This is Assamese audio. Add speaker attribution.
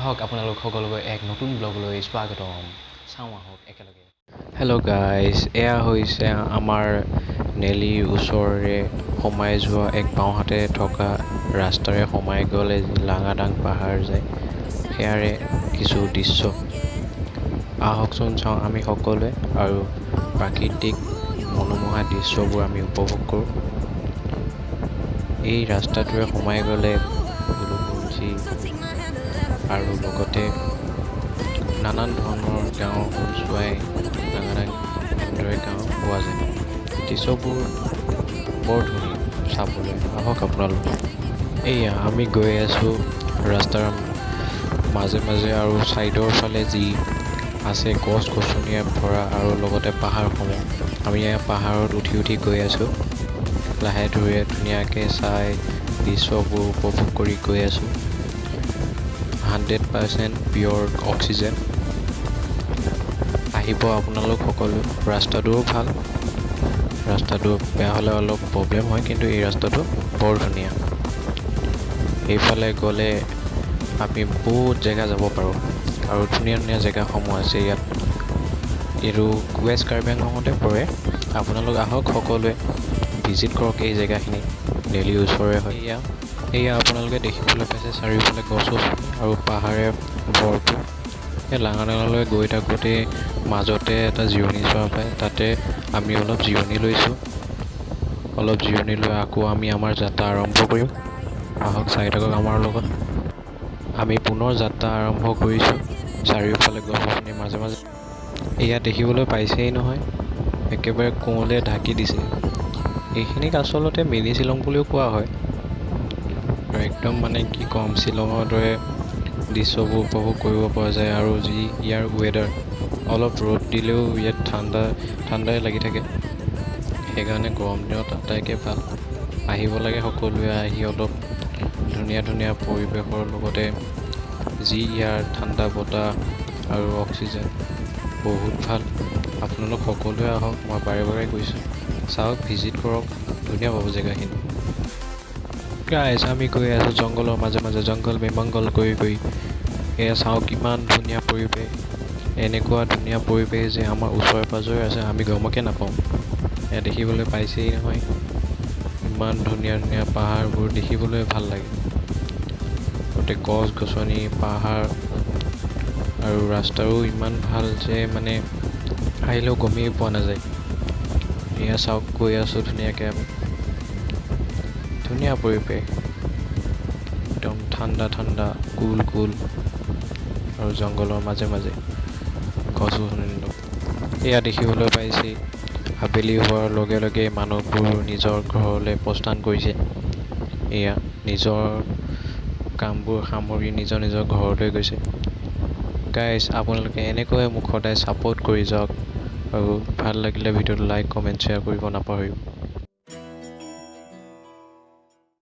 Speaker 1: আহক আপোনালোক সকলোকে এক নতুন ব্লগলৈ স্বাগতম চাওঁ আহক একেলগে হেল্ল' গাইজ এয়া হৈছে আমাৰ নেলিৰ ওচৰৰে সোমাই যোৱা এক বাওঁহাতে থকা ৰাস্তাৰে সোমাই গ'লে লাঙাদাং পাহাৰ যায় সেয়াৰে কিছু দৃশ্য আহকচোন চাওঁ আমি সকলোৱে আৰু প্ৰাকৃতিক মনোমোহা দৃশ্যবোৰ আমি উপভোগ কৰোঁ এই ৰাস্তাটোৰে সোমাই গ'লে গুলুগুলজি আৰু লগতে নানান ধৰণৰ গাঁও যোৱাই লাঙাদাং এনেদৰে গাঁও পোৱা যায় দৃশ্যবোৰ বৰ ধুনীয়া চাবলৈ আহক আপোনালোক এয়া আমি গৈ আছোঁ ৰাস্তাৰ মাজে মাজে আৰু ছাইডৰ ফালে যি আছে গছ গছনিৰে ভৰা আৰু লগতে পাহাৰসমূহ আমি এয়া পাহাৰত উঠি উঠি গৈ আছোঁ লাহে ধীৰে ধুনীয়াকৈ চাই দৃশ্যবোৰ উপভোগ কৰি গৈ আছোঁ 100% পিয়'ৰ অক্সিজেন আহিব আপোনালোক সকলো ৰাস্তাটোও ভাল ৰাস্তাটো বেয়া হ'লে অলপ প্ৰব্লেম হয় কিন্তু এই ৰাস্তাটো বৰ ধুনীয়া এইফালে গ'লে আমি বহুত জেগা যাব পাৰোঁ আৰু ধুনীয়া ধুনীয়া জেগাসমূহ আছে ইয়াত এইটো ৱেষ্ট কাৰ্বি আংলঙতে পৰে আপোনালোক আহক সকলোৱে ভিজিট কৰক এই জেগাখিনি নেলিৰ ওচৰৰে হয় এয়া আপোনালোকে দেখিবলৈ পাইছে চাৰিওফালে গছ গছনি আৰু পাহাৰে ভৰপূৰ এই লাঙাদাঙলৈ গৈ থাকোঁতে মাজতে এটা জিৰণি চোৱা পায় তাতে আমি অলপ জিৰণি লৈছোঁ অলপ জিৰণি লৈ আকৌ আমি আমাৰ যাত্ৰা আৰম্ভ কৰিম আহক চাই থাকক আমাৰ লগত আমি পুনৰ যাত্ৰা আৰম্ভ কৰিছোঁ চাৰিওফালে গছ গছনিৰ মাজে মাজে এয়া দেখিবলৈ পাইছেই নহয় একেবাৰে কুঁৱলীয়ে ঢাকি দিছে এইখিনিক আচলতে মিনি শ্বিলং বুলিও কোৱা হয় একদম মানে কি ক'ম শ্বিলঙৰ দৰে দৃশ্যবোৰ উপভোগ কৰিব পৰা যায় আৰু যি ইয়াৰ ৱেডাৰ অলপ ৰ'দ দিলেও ইয়াত ঠাণ্ডাই লাগি থাকে সেইকাৰণে গৰম দিনত আটাইতকৈ ভাল আহিব লাগে সকলোৱে আহি অলপ ধুনীয়া ধুনীয়া পৰিৱেশৰ লগতে যি ইয়াৰ ঠাণ্ডা বতাহ আৰু অক্সিজেন বহুত ভাল আপোনালোক সকলোৱে আহক মই বাৰে বাৰে কৈছোঁ চাওক ভিজিট কৰক ধুনীয়া পাব জেগাখিনি গাইজ আমি গৈ আছোঁ জংঘলৰ মাজে মাজে জংঘল বিমংগল কৰি এয়া চাওঁ কিমান ধুনীয়া পৰিৱেশ এনেকুৱা ধুনীয়া পৰিৱেশ যে আমাৰ ওচৰে পাঁজৰে আছে আমি গমকে নাপাওঁ এয়া দেখিবলৈ পাইছেই নহয় ইমান ধুনীয়া ধুনীয়া পাহাৰবোৰ দেখিবলৈ ভাল লাগে গোটেই গছ গছনি পাহাৰ আৰু ৰাস্তাও ইমান ভাল যে মানে আহিলেও গমেই পোৱা নাযায় এয়া চাওক গৈ আছোঁ ধুনীয়াকৈ আমি ধুনীয়া পৰিৱেশ একদম ঠাণ্ডা ঠাণ্ডা কুল আৰু জংঘলৰ মাজে মাজে গছ গছনি এয়া দেখিবলৈ পাইছেই আবেলি হোৱাৰ লগে লগে মানুহবোৰ নিজৰ ঘৰলৈ প্ৰস্থান কৰিছে এয়া নিজৰ কামবোৰ সামৰি নিজৰ ঘৰলৈ গৈছে গাইজ আপোনালোকে এনেকৈ মোক সদায় ছাপোৰ্ট কৰি যাওক আৰু ভাল লাগিলে ভিডিঅ'টো লাইক কমেণ্ট শ্বেয়াৰ কৰিব নাপাহৰিব